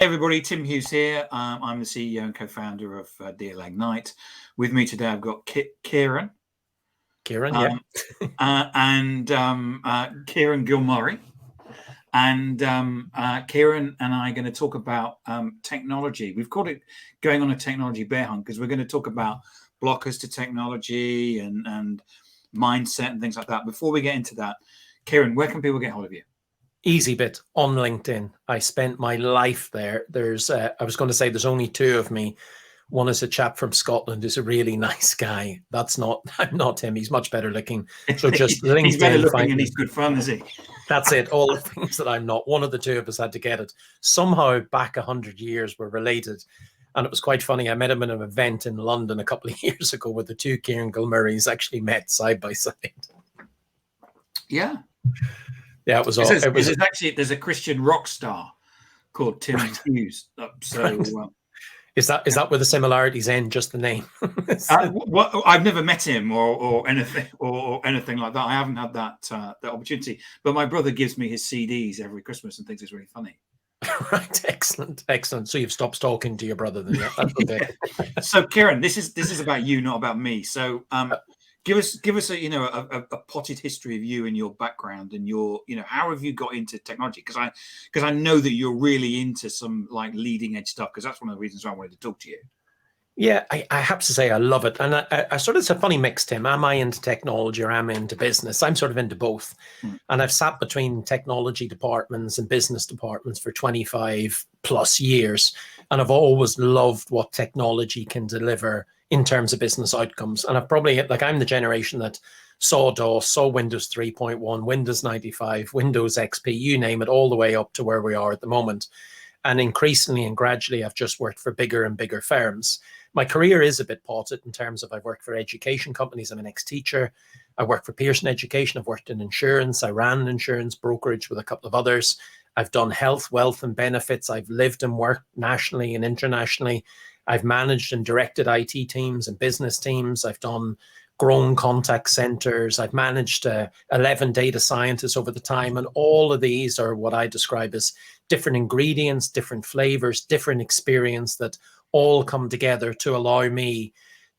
Hey everybody, Tim Hughes here. I'm the CEO and co-founder of DLA Ignite. With me today, I've got Kieran. Kieran, yeah. And Kieran Gilmurray. And Kieran and I are going to talk about technology. We've called it going on a technology bear hunt because we're going to talk about blockers to technology and mindset and things like that. Before we get into that, Kieran, where can people get hold of you? Easy bit on LinkedIn. I spent my life there. I was going to say there's only two of me. One is a chap from Scotland who's a really nice guy. I'm not him. He's much better looking. So just LinkedIn. He's better looking and he's good fun, is he? That's it. All the things that I'm not. One of the two of us had to get it. Somehow back 100 years we're related. And it was quite funny. I met him at an event in London a couple of years ago where the two Kieran Gilmurrays actually met side by side. Yeah. Yeah, it was all. There's a Christian rock star called Tim Hughes. Is that where the similarities end? Just the name? I've never met him or anything like that. I haven't had that opportunity. But my brother gives me his CDs every Christmas and thinks it's really funny. Right, excellent. So you've stopped talking to your brother then? Yeah, that's okay. Yeah. So Kieran, this is about you, not about me. So give us a potted history of you and your background and your how have you got into technology? Because I know that you're really into some like leading edge stuff, because that's one of the reasons why I wanted to talk to you. Yeah, I have to say I love it. And I sort of, it's a funny mix, Tim. Am I into technology or am I into business? I'm sort of into both. And I've sat between technology departments and business departments for 25 plus years. And I've always loved what technology can deliver in terms of business outcomes. And I've probably, I'm the generation that saw DOS, saw Windows 3.1, Windows 95, Windows XP, you name it, all the way up to where we are at the moment. And increasingly and gradually, I've just worked for bigger and bigger firms. My career is a bit potted in terms of I've worked for education companies. I'm an ex-teacher. I worked for Pearson Education. I've worked in insurance. I ran an insurance brokerage with a couple of others. I've done health, wealth, and benefits. I've lived and worked nationally and internationally. I've managed and directed IT teams and business teams. I've done grown contact centers. I've managed 11 data scientists over the time. And all of these are what I describe as different ingredients, different flavors, different experience that all come together to allow me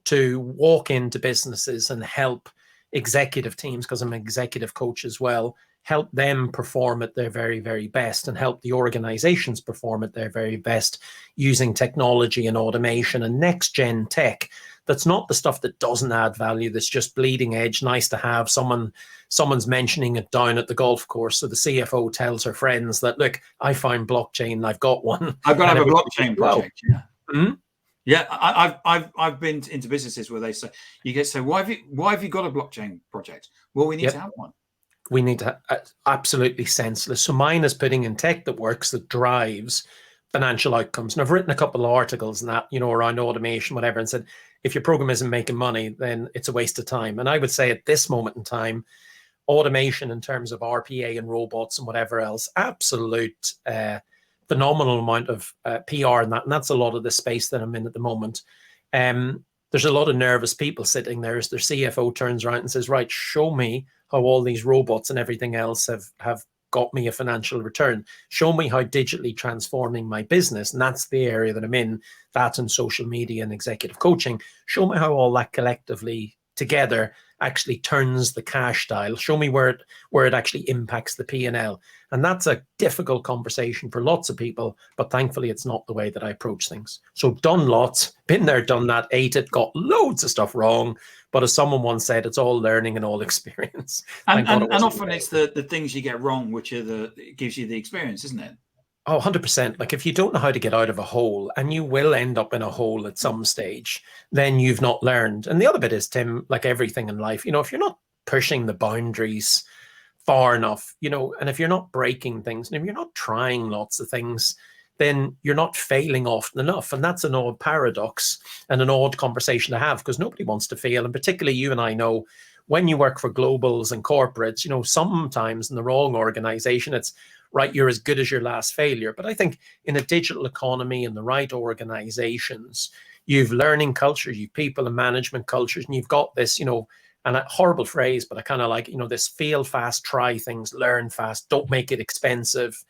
to walk into businesses and help executive teams, because I'm an executive coach as well, help them perform at their very, very best and help the organizations perform at their very best using technology and automation and next gen tech. That's not the stuff that doesn't add value, that's just bleeding edge, nice to have. Someone's mentioning it down at the golf course. So the CFO tells her friends that, look, I found blockchain, I've got one. I've got to have a blockchain project. Yeah. Mm-hmm. Yeah, I've been into businesses where they say, why have you got a blockchain project? Well, we need to have one. We need to absolutely senseless. So mine is putting in tech that works, that drives financial outcomes. And I've written a couple of articles and that, around automation, whatever, and said, if your program isn't making money, then it's a waste of time. And I would say at this moment in time, automation in terms of RPA and robots and whatever else, absolute phenomenal amount of PR in that. And that's a lot of the space that I'm in at the moment. There's a lot of nervous people sitting there as their CFO turns around and says, right, show me how all these robots and everything else have got me a financial return. Show me how digitally transforming my business, and that's the area that I'm in, that and social media and executive coaching. Show me how all that collectively together actually turns the cash dial. Show me where it actually impacts the P&L. And that's a difficult conversation for lots of people, but thankfully it's not the way that I approach things. So done lots, been there, done that, ate it, got loads of stuff wrong. But as someone once said, it's all learning and all experience. And often it's the things you get wrong, which it gives you the experience, isn't it? Oh, 100%. Like if you don't know how to get out of a hole, and you will end up in a hole at some stage, then you've not learned. And the other bit is, Tim, like everything in life, if you're not pushing the boundaries far enough, and if you're not breaking things, and if you're not trying lots of things, then you're not failing often enough. And that's an odd paradox and an odd conversation to have, because nobody wants to fail. And particularly you and I know, when you work for globals and corporates, sometimes in the wrong organization, it's right, you're as good as your last failure. But I think in a digital economy, in the right organizations, you've learning cultures, you've people and management cultures, and you've got this, and a horrible phrase, but I kind of like, this fail fast, try things, learn fast, don't make it expensive.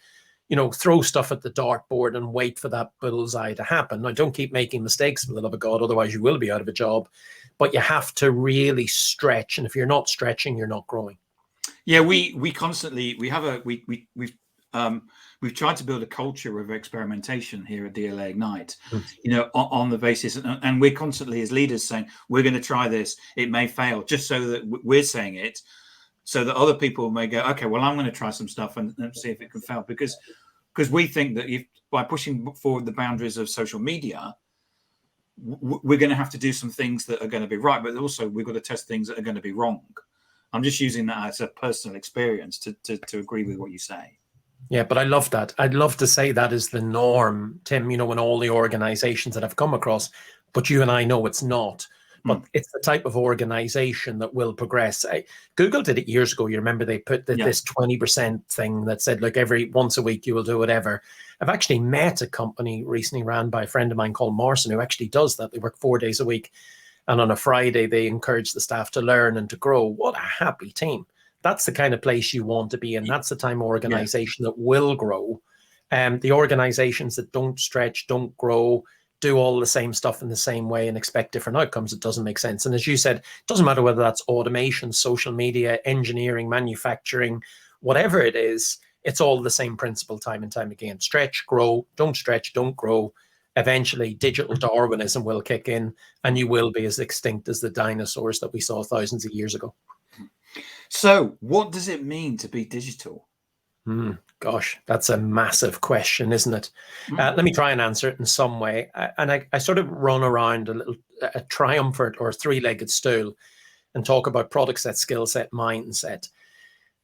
throw stuff at the dartboard and wait for that bullseye to happen. Now, don't keep making mistakes, for the love of God, otherwise you will be out of a job. But you have to really stretch, and if you're not stretching, you're not growing. Yeah, we constantly we've tried to build a culture of experimentation here at DLA Ignite, on the basis, and we're constantly as leaders saying we're going to try this. It may fail, just so that we're saying it, so that other people may go, okay, well, I'm going to try some stuff and see if it can fail, because we think that if by pushing forward the boundaries of social media, we're going to have to do some things that are going to be right, but also we've got to test things that are going to be wrong. I'm just using that as a personal experience to agree with what you say. Yeah, but I love that. I'd love to say that is the norm, Tim, in all the organizations that I've come across, but you and I know it's not. But it's the type of organization that will progress. Google did it years ago. You remember they put this 20% thing that said, look, every once a week you will do whatever. I've actually met a company recently ran by a friend of mine called Morrison, who actually does that. They work 4 days a week. And on a Friday, they encourage the staff to learn and to grow. What a happy team. That's the kind of place you want to be in. That's the type of organization that will grow. The organizations that don't stretch, don't grow, do all the same stuff in the same way and expect different outcomes, it doesn't make sense. And as you said, it doesn't matter whether that's automation, social media, engineering, manufacturing, whatever it is, it's all the same principle time and time again. Stretch, grow, don't stretch, don't grow. Eventually, digital Darwinism will kick in and you will be as extinct as the dinosaurs that we saw thousands of years ago. So what does it mean to be digital? Gosh, that's a massive question, isn't it? Let me try and answer it in some way. I sort of run around a triumvirate or three-legged stool and talk about product set, skill set, mindset.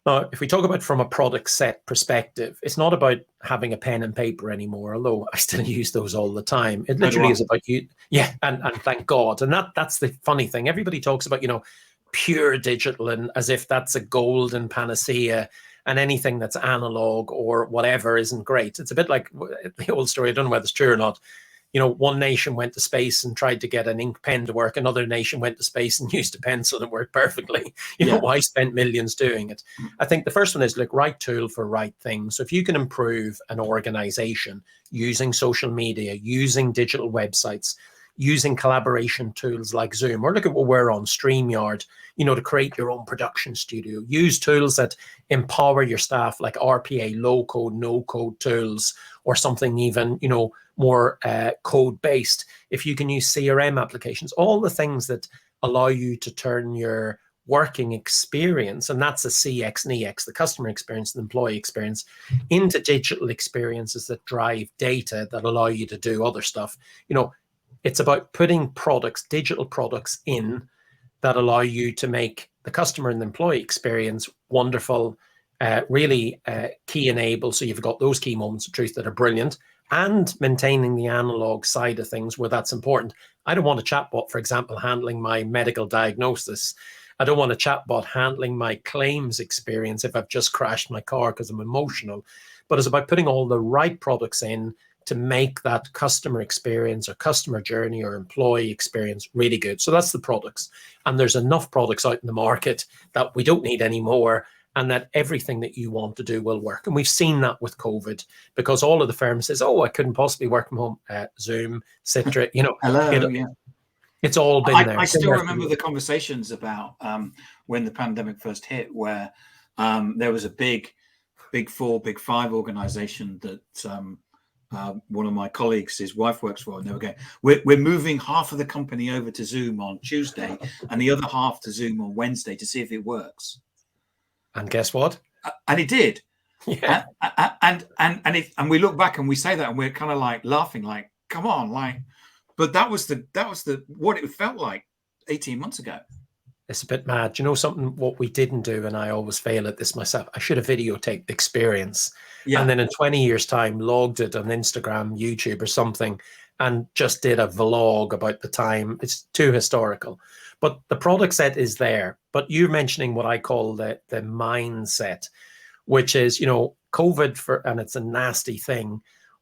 Now, if we talk about from a product set perspective, it's not about having a pen and paper anymore, although I still use those all the time. It literally is about you. Yeah, and thank God. And that's the funny thing. Everybody talks about, pure digital and as if that's a golden panacea, and anything that's analog or whatever isn't great. It's a bit like the old story. I don't know whether it's true or not. One nation went to space and tried to get an ink pen to work. Another nation went to space and used a pencil and worked perfectly. Why spent millions doing it? I think the first one is right tool for right thing. So if you can improve an organization using social media, using digital websites, using collaboration tools like Zoom, or look at what we're on, StreamYard, to create your own production studio. Use tools that empower your staff, like RPA, low code, no code tools, or something even, more code based. If you can use CRM applications, all the things that allow you to turn your working experience, and that's a CX and EX, the customer experience, the employee experience, into digital experiences that drive data that allow you to do other stuff. It's about putting products, digital products in that allow you to make the customer and the employee experience wonderful, really key enable. So you've got those key moments of truth that are brilliant, and maintaining the analog side of things where that's important. I don't want a chatbot, for example, handling my medical diagnosis. I don't want a chatbot handling my claims experience if I've just crashed my car because I'm emotional. But it's about putting all the right products in to make that customer experience or customer journey or employee experience really good. So that's the products. And there's enough products out in the market that we don't need any more, and that everything that you want to do will work. And we've seen that with COVID, because all of the firms says, oh, I couldn't possibly work from home. Zoom, Citrix, Hello, it's all been there. I still remember the conversations about when the pandemic first hit, where there was a big four, big five organization that one of my colleagues, his wife works for, and they were going, we're moving half of the company over to Zoom on Tuesday and the other half to Zoom on Wednesday to see if it works. And guess what? And it did. Yeah. And we look back and we say that and we're kind of like laughing, like, come on, but that was what it felt like 18 months ago. It's a bit mad. Something what we didn't do, and I always fail at this myself, I should have videotaped the experience. Yeah. And then in 20 years' time, logged it on Instagram, YouTube or something, and just did a vlog about the time. It's too historical. But the product set is there. But you're mentioning what I call the mindset, which is, COVID and it's a nasty thing.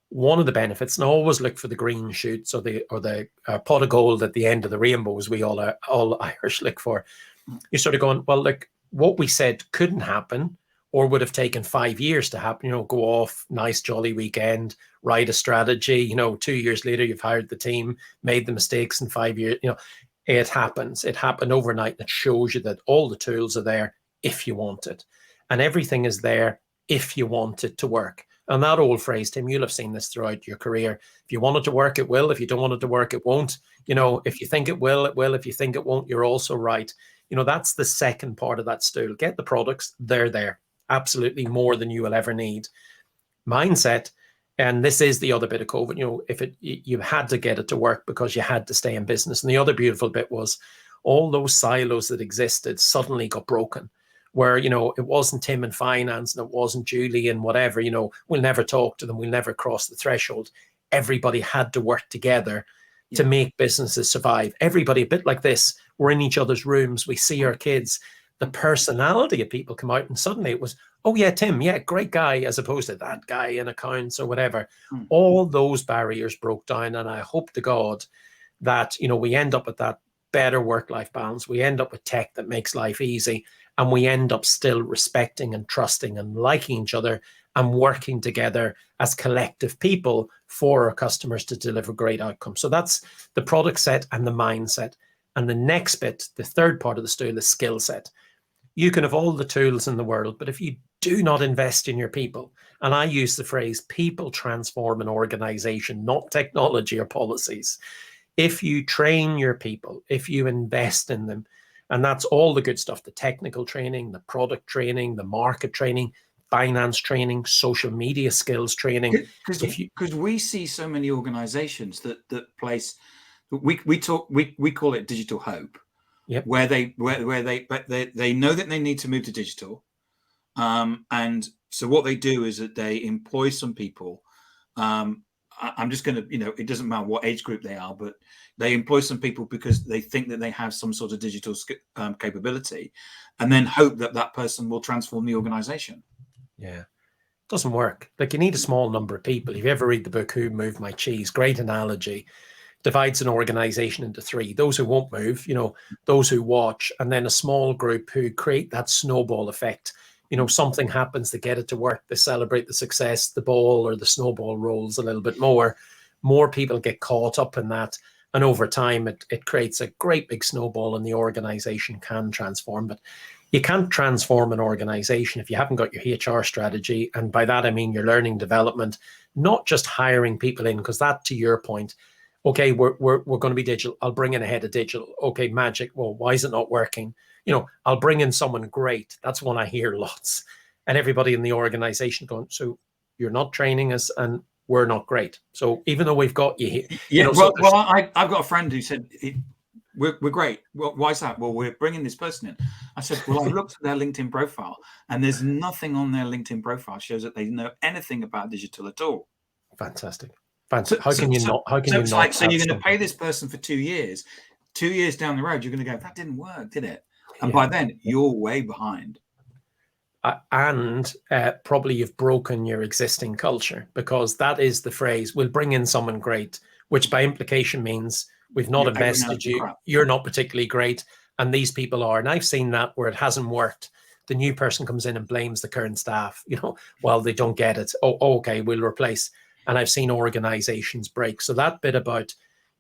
One of the benefits, and always look for the green shoots or the pot of gold at the end of the rainbow, as we all Irish look for. You're sort of going, well, look, what we said couldn't happen, or would have taken 5 years to happen. Go off, nice jolly weekend, write a strategy. 2 years later, you've hired the team, made the mistakes in 5 years. It happens. It happened overnight. It shows you that all the tools are there if you want it, and everything is there if you want it to work. And that old phrase, Tim, you'll have seen this throughout your career. If you want it to work, it will. If you don't want it to work, it won't. If you think it will, it will. If you think it won't, you're also right. That's the second part of that stool. Get the products, they're there. Absolutely more than you will ever need. Mindset, and this is the other bit of COVID, if you had to get it to work because you had to stay in business. And the other beautiful bit was all those silos that existed suddenly got broken, where, it wasn't Tim in finance and it wasn't Julie and whatever, we'll never talk to them. We'll never cross the threshold. Everybody had to work together to make businesses survive. Everybody, a bit like this, we're in each other's rooms. We see our kids, the personality of people come out, and suddenly it was, oh yeah, Tim, yeah, great guy, as opposed to that guy in accounts or whatever. All those barriers broke down. And I hope to God that, we end up with that better work-life balance. We end up with tech that makes life easy, and we end up still respecting and trusting and liking each other and working together as collective people for our customers to deliver great outcomes. So that's the product set and the mindset. And the next bit, the third part of the stool, is skill set. You can have all the tools in the world, but if you do not invest in your people, and I use the phrase, people transform an organization, not technology or policies. If you train your people, if you invest in them, and that's all the good stuff, the technical training, the product training, the market training, finance training, social media skills training. Because we see so many organizations that place, we call it digital hope. Yep. Where they know that they need to move to digital, and so what they do is that they employ some people. I'm just going to, it doesn't matter what age group they are, but they employ some people because they think that they have some sort of digital capability, and then hope that that person will transform the organization. Yeah, it doesn't work. Like, you need a small number of people. If you ever read the book Who Moved My Cheese, great analogy. Divides an organization into three: those who won't move, those who watch, and then a small group who create that snowball effect. Something happens, they get it to work, they celebrate the success, the ball or the snowball rolls a little bit more people get caught up in that, and over time it creates a great big snowball, and the organization can transform. But you can't transform an organization if you haven't got your HR strategy, and by that I mean your learning development, not just hiring people in, because that, to your point, okay, we're going to be digital. I'll bring in a head of digital. Okay, magic. Well, why is it not working? I'll bring in someone great. That's one I hear lots. And everybody in the organization going, so you're not training us and we're not great. So even though we've got you here. Yeah, I've got a friend who said, we're great. Well, why is that? Well, we're bringing this person in. I said, well, I've looked at their LinkedIn profile, and there's nothing on their LinkedIn profile shows that they know anything about digital at all. Fantastic. How can you not? How can you not? So you're going to pay this person for 2 years. 2 years down the road, you're going to go, that didn't work, did it? And by then, you're way behind. And probably you've broken your existing culture, because that is the phrase, we'll bring in someone great, which by implication means we've not invested you. You're not particularly great. And these people are. And I've seen that where it hasn't worked. The new person comes in and blames the current staff, well, they don't get it. Oh, okay, we'll replace. And I've seen organizations break. So that bit about,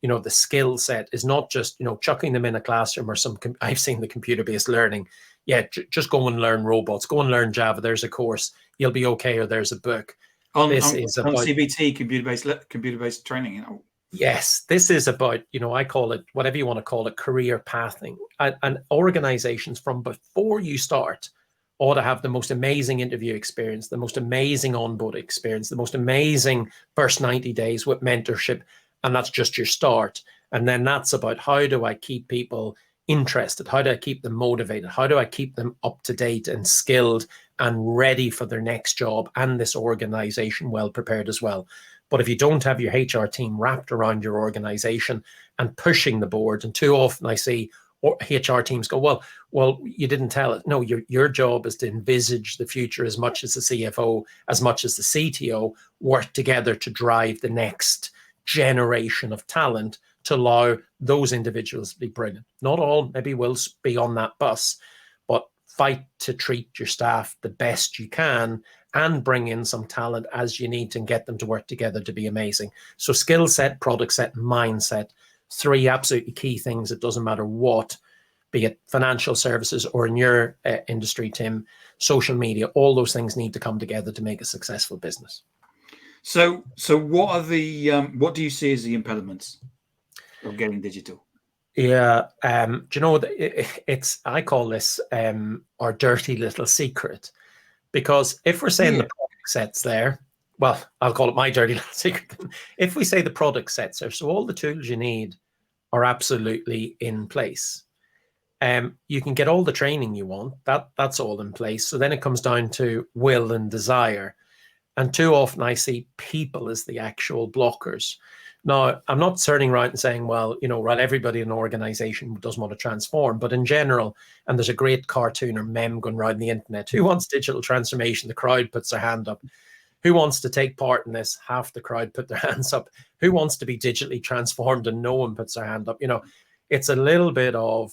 the skill set is not just, chucking them in a classroom or I've seen the computer-based learning. Yeah, just go and learn robots, go and learn Java. There's a course, you'll be okay, or there's a book. On CBT, computer-based training. Yes, this is about, I call it, whatever you want to call it, career pathing. And organizations, from before you start, ought to have the most amazing interview experience, the most amazing onboard experience, the most amazing first 90 days with mentorship. And that's just your start. And then that's about, how do I keep people interested? How do I keep them motivated? How do I keep them up to date and skilled and ready for their next job, and this organization well prepared as well? But if you don't have your HR team wrapped around your organization and pushing the board, and too often I see HR teams go, well, you didn't tell it. No, your job is to envisage the future as much as the CFO, as much as the CTO, work together to drive the next generation of talent to allow those individuals to be brilliant. Not all maybe will be on that bus, but fight to treat your staff the best you can and bring in some talent as you need to and get them to work together to be amazing. So skill set, product set, mindset, 3 absolutely key things. It doesn't matter what, be it financial services or in your industry, Tim, social media, all those things need to come together to make a successful business. So what are the what do you see as the impediments of getting digital? Yeah, do you know, it's, I call this our dirty little secret, because if we're saying the product set's there, well, I'll call it my dirty little secret. If we say the product sets there, so all the tools you need are absolutely in place. You can get all the training you want, that's all in place. So then it comes down to will and desire. And too often I see people as the actual blockers. Now, I'm not turning around and saying, well, you know, right, everybody in an organization doesn't want to transform, but in general, and there's a great cartoon or meme going around the internet, who wants digital transformation? The crowd puts their hand up. Who wants to take part in this? Half the crowd put their hands up. Who wants to be digitally transformed? And no one puts their hand up. You know, it's a little bit of,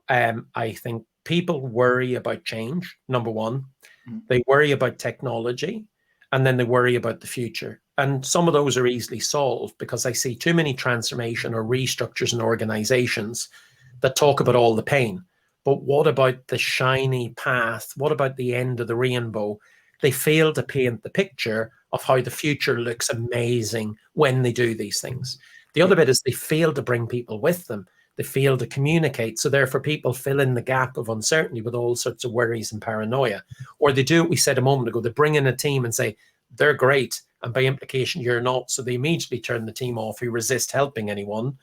I think people worry about change, number one. They worry about technology, and then they worry about the future. And some of those are easily solved because I see too many transformation or restructures in organizations that talk about all the pain. But what about the shiny path? What about the end of the rainbow? They fail to paint the picture of how the future looks amazing when they do these things. The other bit is they fail to bring people with them. They fail to communicate. So therefore, people fill in the gap of uncertainty with all sorts of worries and paranoia. Or they do what we said a moment ago. They bring in a team and say, they're great, and by implication, you're not. So they immediately turn the team off who resist helping anyone.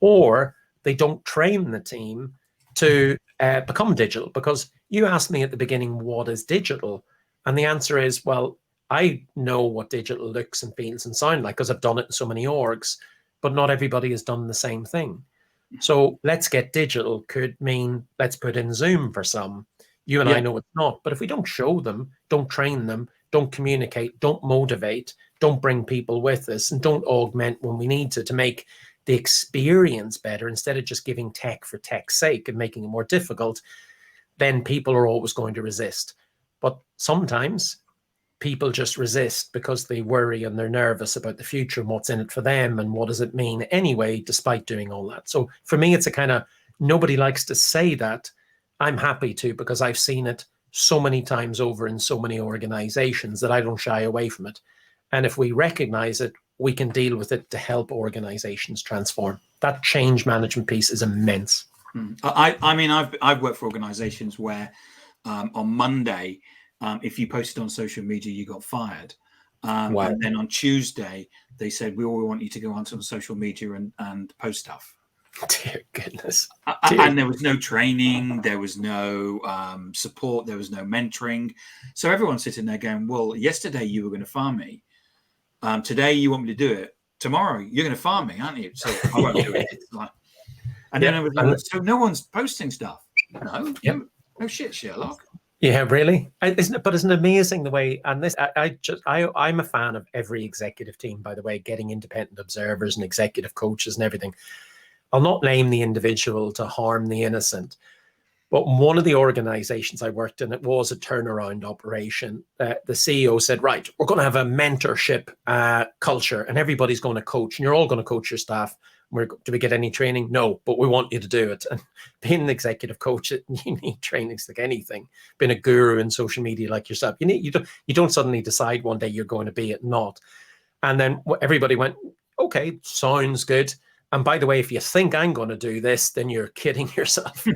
Or they don't train the team to become digital. Because you asked me at the beginning, what is digital? And the answer is, well, I know what digital looks and feels and sound like because I've done it in so many orgs, but not everybody has done the same thing. So let's get digital could mean let's put in Zoom for some. You and I know it's not. But if we don't show them, don't train them, don't communicate, don't motivate, don't bring people with us, and don't augment when we need to make the experience better instead of just giving tech for tech's sake and making it more difficult, then people are always going to resist. But sometimes people just resist because they worry and they're nervous about the future and what's in it for them and what does it mean anyway, despite doing all that. So for me, it's a kind of, nobody likes to say that. I'm happy to, because I've seen it so many times over in so many organizations that I don't shy away from it. And if we recognize it, we can deal with it to help organizations transform. That change management piece is immense. I mean, I've worked for organizations where on Monday, if you posted on social media, you got fired. Wow. And then on Tuesday, they said, we all want you to go onto social media and post stuff. Dear goodness. And there was no training, there was no support, there was no mentoring. So everyone's sitting there going, well, yesterday you were going to fire me. Today you want me to do it. Tomorrow you're going to fire me, aren't you? So I won't do it. And then I was like, so no one's posting stuff. No, no shit, Sherlock. Yeah, really. Isn't it amazing the way? And this, I'm a fan of every executive team, by the way, getting independent observers and executive coaches and everything. I'll not name the individual to harm the innocent, but one of the organizations I worked in, it was a turnaround operation. The CEO said, right, we're going to have a mentorship culture and everybody's going to coach and you're all going to coach your staff. Do we get any training? No, but we want you to do it. And being an executive coach, you need trainings like anything. Being a guru in social media like yourself, you don't suddenly decide one day you're going to be it, not. And then everybody went, okay, sounds good. And by the way, if you think I'm going to do this, then you're kidding yourself.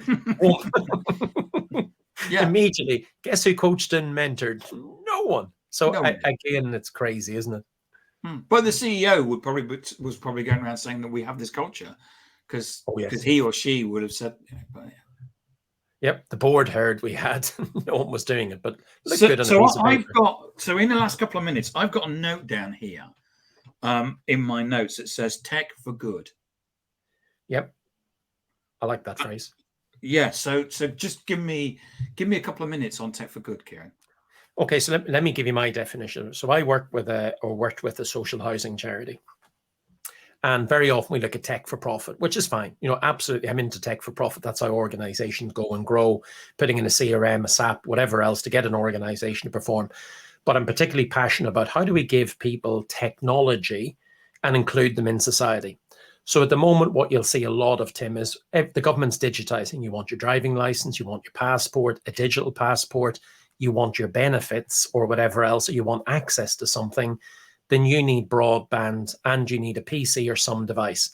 Immediately, guess who coached and mentored? No one. So again, it's crazy, isn't it? But the CEO was probably going around saying that we have this culture because he or she would have said. Yep, the board heard we had. No one was doing it, but so in the last couple of minutes, I've got a note down here in my notes that says "tech for good." Yep, I like that phrase. Yeah, so just give me a couple of minutes on tech for good, Kieran. Okay, so let me give you my definition. So I worked with a social housing charity. And very often we look at tech for profit, which is fine. Absolutely, I'm into tech for profit. That's how organizations go and grow, putting in a CRM, a SAP, whatever else to get an organization to perform. But I'm particularly passionate about how do we give people technology and include them in society. So at the moment, what you'll see a lot of, Tim, is the government's digitizing. You want your driving license, you want your passport, a digital passport, you want your benefits or whatever else, or you want access to something, then you need broadband and you need a PC or some device.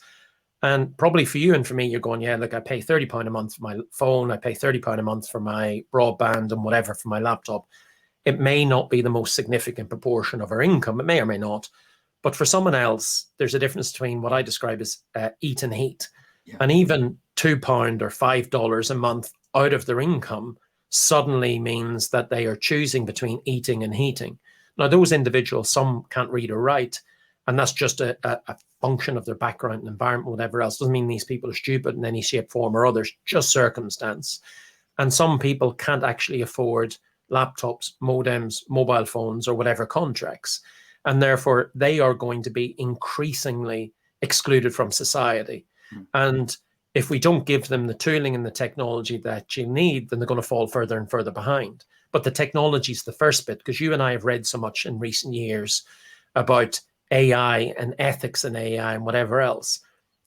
And probably for you and for me, you're going, yeah, look, I pay £30 a month for my phone, I pay £30 a month for my broadband and whatever for my laptop. It may not be the most significant proportion of our income, it may or may not. But for someone else, there's a difference between what I describe as eat and heat. Yeah. And even £2 or $5 a month out of their income suddenly means that they are choosing between eating and heating. Now, those individuals, some can't read or write, and that's just a function of their background and environment, whatever else. Doesn't mean these people are stupid in any shape, form, or others, just circumstance. And some people can't actually afford laptops, modems, mobile phones, or whatever contracts. And therefore, they are going to be increasingly excluded from society. And if we don't give them the tooling and the technology that you need, then they're going to fall further and further behind. But the technology is the first bit, because you and I have read so much in recent years about AI and ethics in AI and whatever else.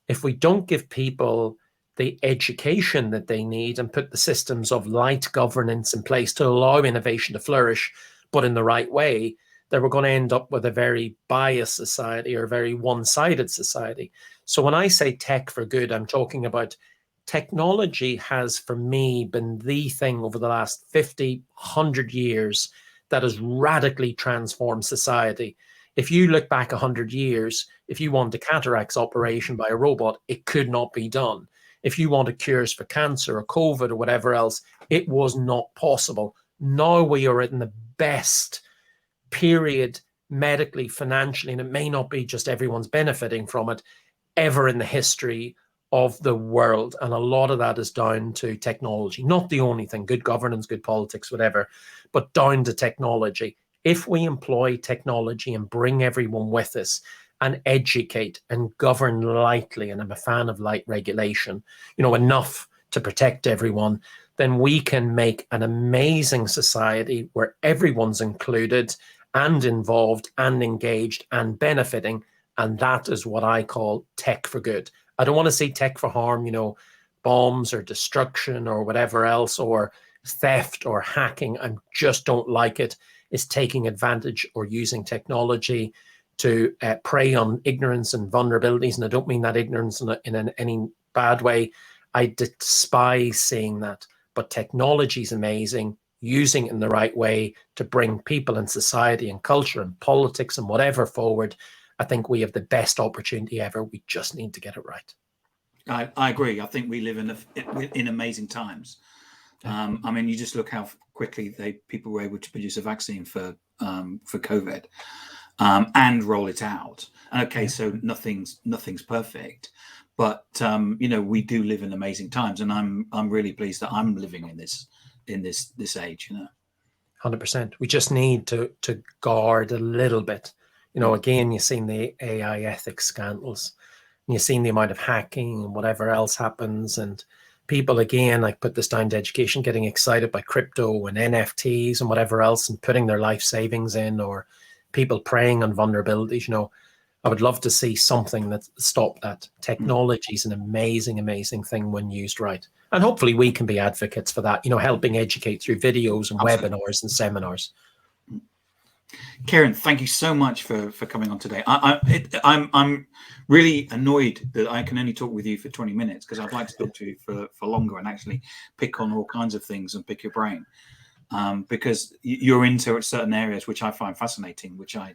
If we don't give people the education that they need and put the systems of light governance in place to allow innovation to flourish, but in the right way, then we're going to end up with a very biased society or a very one-sided society. So when I say tech for good, I'm talking about technology has, for me, been the thing over the last 50, 100 years that has radically transformed society. If you look back 100 years, if you want a cataracts operation by a robot, it could not be done. If you wanted cures for cancer or COVID or whatever else, it was not possible. Now we are in the best period medically, financially, and it may not be just everyone's benefiting from it, ever in the history of the world. And a lot of that is down to technology. Not the only thing, good governance, good politics, whatever, but down to technology. If we employ technology and bring everyone with us and educate and govern lightly, and I'm a fan of light regulation, enough to protect everyone, then we can make an amazing society where everyone's included and involved and engaged and benefiting. And that is what I call tech for good. I don't want to see tech for harm, bombs or destruction or whatever else, or theft or hacking. I just don't like it. It's taking advantage or using technology to prey on ignorance and vulnerabilities. And I don't mean that ignorance in any bad way. I despise seeing that. But technology is amazing. Using it in the right way to bring people and society and culture and politics and whatever forward, I think we have the best opportunity ever. We just need to get it right. I agree. I think we live in amazing times. I mean, you just look how quickly people were able to produce a vaccine for COVID and roll it out. Okay, so nothing's perfect, but we do live in amazing times, and I'm really pleased that I'm living in this age. 100%. We just need to guard a little bit. Again, you've seen the AI ethics scandals, and you've seen the amount of hacking and whatever else happens, and people, again, I put this down to education, getting excited by crypto and NFTs and whatever else and putting their life savings in, or people preying on vulnerabilities. I would love to see something that stop that. Technology is an amazing, amazing thing when used right. And hopefully we can be advocates for that, helping educate through videos and Absolutely. webinars and seminars. Kieran, thank you so much for coming on today. I'm really annoyed that I can only talk with you for 20 minutes, because I'd like to talk to you for longer and actually pick on all kinds of things and pick your brain, because you're into certain areas which I find fascinating, which I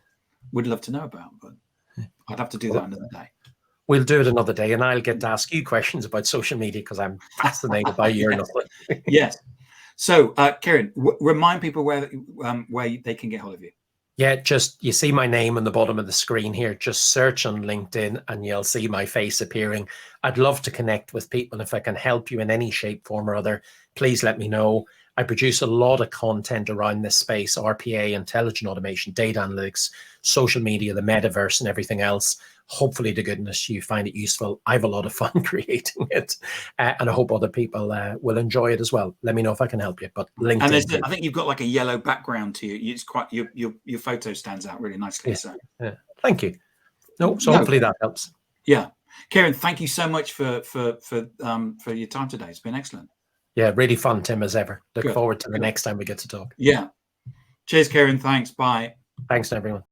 would love to know about, but I'd have to do that another day. We'll do it another day, and I'll get to ask you questions about social media, because I'm fascinated by your knowledge. Yes. So, Kieran, remind people where they can get hold of you. Yeah, just you see my name on the bottom of the screen here. Just search on LinkedIn and you'll see my face appearing. I'd love to connect with people. If I can help you in any shape, form or other, please let me know. I produce a lot of content around this space: RPA, intelligent automation, data analytics, social media, the metaverse, and everything else. Hopefully, to goodness, you find it useful. I have a lot of fun creating it, and I hope other people will enjoy it as well. Let me know if I can help you. But LinkedIn, and I think you've got like a yellow background to you. It's quite your photo stands out really nicely. yeah, So thank you. No, so hopefully that helps. Yeah, Kieran, thank you so much for your time today. It's been excellent. Yeah, really fun, Tim, as ever. Look Good. forward to the next time we get to talk. Yeah. Cheers, Kieran. Thanks. Bye. Thanks to everyone.